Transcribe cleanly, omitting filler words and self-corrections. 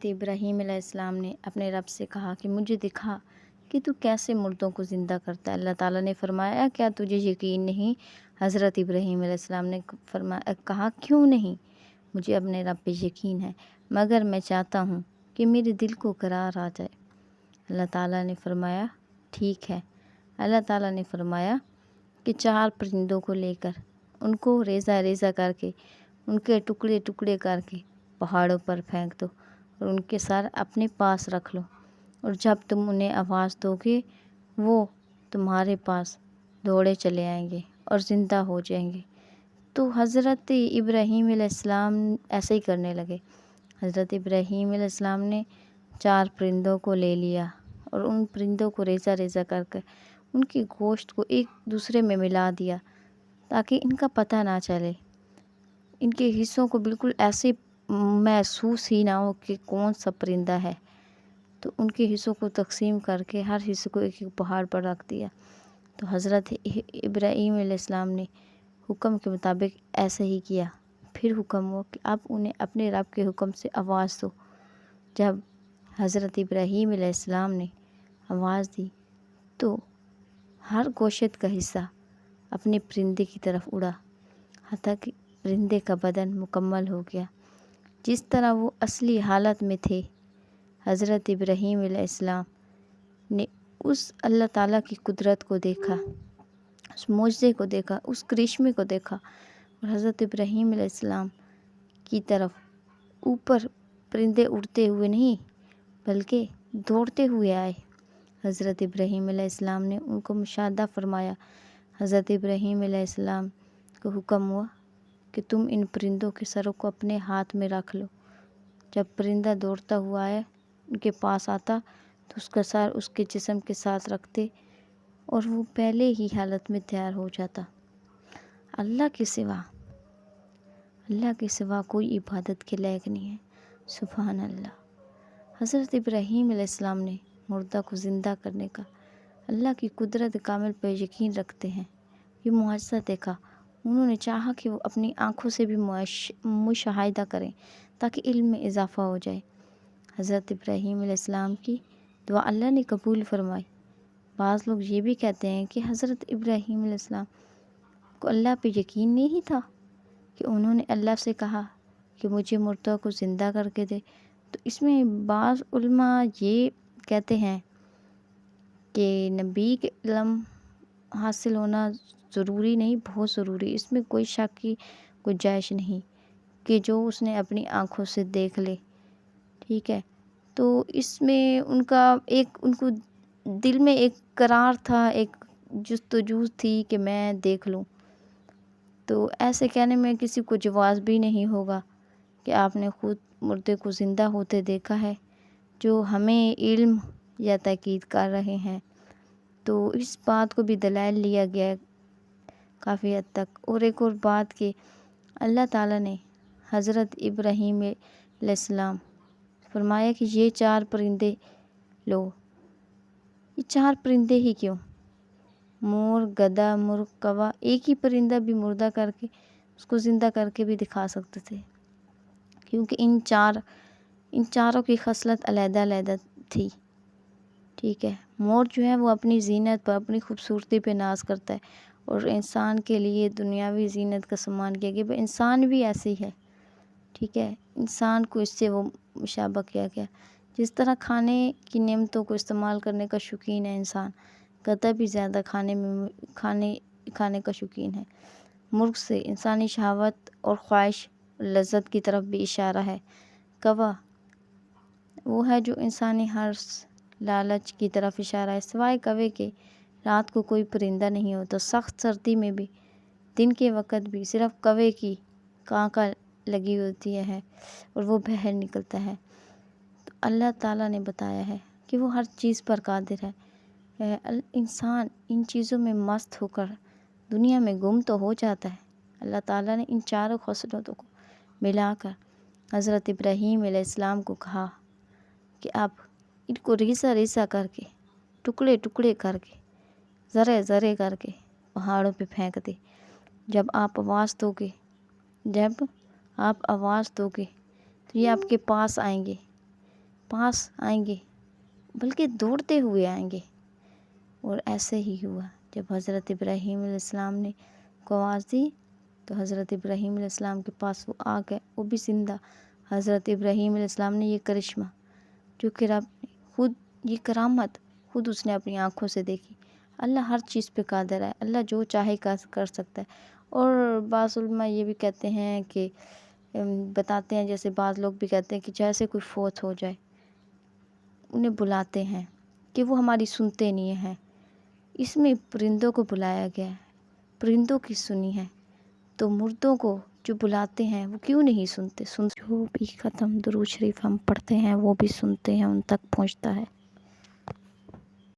حضرت ابراہیم علیہ السلام نے اپنے رب سے کہا کہ مجھے دکھا کہ تو کیسے مردوں کو زندہ کرتا ہے۔ اللہ تعالیٰ نے فرمایا کیا تجھے یقین نہیں؟ حضرت ابراہیم علیہ السلام نے کہا کیوں نہیں، مجھے اپنے رب پہ یقین ہے، مگر میں چاہتا ہوں کہ میرے دل کو قرار آ جائے۔ اللہ تعالیٰ نے فرمایا ٹھیک ہے۔ اللہ تعالیٰ نے فرمایا کہ 4 پرندوں کو لے کر ان کو ریزہ ریزہ کر کے ان کے ٹکڑے ٹکڑے کر کے پہاڑوں پر پھینک دو اور ان کے سر اپنے پاس رکھ لو، اور جب تم انہیں آواز دو گے وہ تمہارے پاس دوڑے چلے آئیں گے اور زندہ ہو جائیں گے۔ تو حضرت ابراہیم علیہ السلام ایسے ہی کرنے لگے۔ حضرت ابراہیم علیہ السلام نے 4 پرندوں کو لے لیا اور ان پرندوں کو ریزہ ریزہ کر کے ان کی گوشت کو ایک دوسرے میں ملا دیا تاکہ ان کا پتہ نہ چلے، ان کے حصوں کو بالکل ایسے محسوس ہی نہ ہو کہ کون سا پرندہ ہے۔ تو ان کے حصوں کو تقسیم کر کے ہر حصے کو ایک ایک پہاڑ پر رکھ دیا۔ تو حضرت ابراہیم علیہ السلام نے حکم کے مطابق ایسے ہی کیا۔ پھر حکم ہوا کہ اب انہیں اپنے رب کے حکم سے آواز دو۔ جب حضرت ابراہیم علیہ السلام نے آواز دی تو ہر گوشت کا حصہ اپنے پرندے کی طرف اڑا، حتیٰ کہ پرندے کا بدن مکمل ہو گیا جس طرح وہ اصلی حالت میں تھے۔ حضرت ابراہیم علیہ السلام نے اس اللہ تعالیٰ کی قدرت کو دیکھا، اس معجزے کو دیکھا، اس کرشمے کو دیکھا، اور حضرت ابراہیم علیہ السلام کی طرف اوپر پرندے اڑتے ہوئے نہیں بلکہ دوڑتے ہوئے آئے۔ حضرت ابراہیم علیہ السلام نے ان کو مشاہدہ فرمایا۔ حضرت ابراہیم علیہ السلام کو حکم ہوا کہ تم ان پرندوں کے سروں کو اپنے ہاتھ میں رکھ لو۔ جب پرندہ دوڑتا ہوا آئے ان کے پاس آتا تو اس کا سر اس کے جسم کے ساتھ رکھتے اور وہ پہلے ہی حالت میں تیار ہو جاتا۔ اللہ کے سوا کوئی عبادت کے لائق نہیں ہے۔ سبحان اللہ۔ حضرت ابراہیم علیہ السلام نے مردہ کو زندہ کرنے کا اللہ کی قدرت کامل پر یقین رکھتے ہیں یہ معجزہ دیکھا۔ انہوں نے چاہا کہ وہ اپنی آنکھوں سے بھی مشاہدہ کریں تاکہ علم میں اضافہ ہو جائے۔ حضرت ابراہیم علیہ السلام کی دعا اللہ نے قبول فرمائی۔ بعض لوگ یہ بھی کہتے ہیں کہ حضرت ابراہیم علیہ السلام کو اللہ پہ یقین نہیں تھا کہ انہوں نے اللہ سے کہا کہ مجھے مردہ کو زندہ کر کے دے۔ تو اس میں بعض علماء یہ کہتے ہیں کہ نبی کے علم حاصل ہونا ضروری نہیں، بہت ضروری، اس میں کوئی شک کی گنجائش نہیں کہ جو اس نے اپنی آنکھوں سے دیکھ لے، ٹھیک ہے۔ تو اس میں ان کو دل میں ایک قرار تھا، ایک جستجو تھی کہ میں دیکھ لوں۔ تو ایسے کہنے میں کسی کو جواز بھی نہیں ہوگا کہ آپ نے خود مردے کو زندہ ہوتے دیکھا ہے، جو ہمیں علم یا تاکید کر رہے ہیں۔ تو اس بات کو بھی دلائل لیا گیا ہے کافی حد تک۔ اور ایک اور بات کہ اللہ تعالیٰ نے حضرت ابراہیم علیہ السلام فرمایا کہ یہ 4 پرندے لو۔ یہ 4 پرندے ہی کیوں؟ مور، گدھا، مرغ، کوا، ایک ہی پرندہ بھی مردہ کر کے اس کو زندہ کر کے بھی دکھا سکتے تھے، کیونکہ ان چاروں کی خصلت علیحدہ علیحدہ تھی، ٹھیک ہے۔ مور جو ہے وہ اپنی زینت پر، اپنی خوبصورتی پہ ناز کرتا ہے، اور انسان کے لیے دنیاوی زینت کا سامان کیا گیا، انسان بھی ایسے ہی ہے، ٹھیک ہے۔ انسان کو اس سے وہ مشابہ کیا گیا، جس طرح کھانے کی نعمتوں کو استعمال کرنے کا شوقین ہے انسان، گدھا بھی زیادہ کھانے کا شوقین ہے۔ مرغ سے انسانی شہوت اور خواہش لذت کی طرف بھی اشارہ ہے۔ کوا وہ ہے جو انسانی حرص لالچ کی طرف اشارہ ہے۔ سوائے کوے کے رات کو کوئی پرندہ نہیں ہوتا، سخت سردی میں بھی دن کے وقت بھی صرف کوے کی کانکا لگی ہوتی ہے اور وہ باہر نکلتا ہے۔ تو اللہ تعالیٰ نے بتایا ہے کہ وہ ہر چیز پر قادر ہے۔ انسان ان چیزوں میں مست ہو کر دنیا میں گم تو ہو جاتا ہے۔ اللہ تعالیٰ نے ان 4 خصلتوں کو ملا کر حضرت ابراہیم علیہ السلام کو کہا کہ آپ ان کو ریزہ ریزہ کر کے، ٹکڑے ٹکڑے کر کے، ذرے ذرے کر کے پہاڑوں پہ پھینک دے۔ جب آپ آواز دو گے تو یہ آپ کے پاس آئیں گے، پاس آئیں گے، بلکہ دوڑتے ہوئے آئیں گے۔ اور ایسے ہی ہوا، جب حضرت ابراہیم علیہ السلام نے کو آواز دی تو حضرت ابراہیم علیہ السلام کے پاس وہ آ گئے، وہ بھی زندہ۔ حضرت ابراہیم علیہ السلام نے یہ کرشمہ جو کہ رب نے خود، یہ کرامت خود اس نے اپنی آنکھوں سے دیکھی۔ اللہ ہر چیز پہ قادر ہے، اللہ جو چاہے کر سکتا ہے۔ اور بعض علماء یہ بھی کہتے ہیں کہ بتاتے ہیں، جیسے بعض لوگ بھی کہتے ہیں کہ جیسے کوئی فوت ہو جائے انہیں بلاتے ہیں کہ وہ ہماری سنتے نہیں ہیں، اس میں پرندوں کو بلایا گیا ہے، پرندوں کی سنی ہے، تو مردوں کو جو بلاتے ہیں وہ کیوں نہیں سنتے؟ جو بھی ختم درود شریف ہم پڑھتے ہیں وہ بھی سنتے ہیں، ان تک پہنچتا ہے۔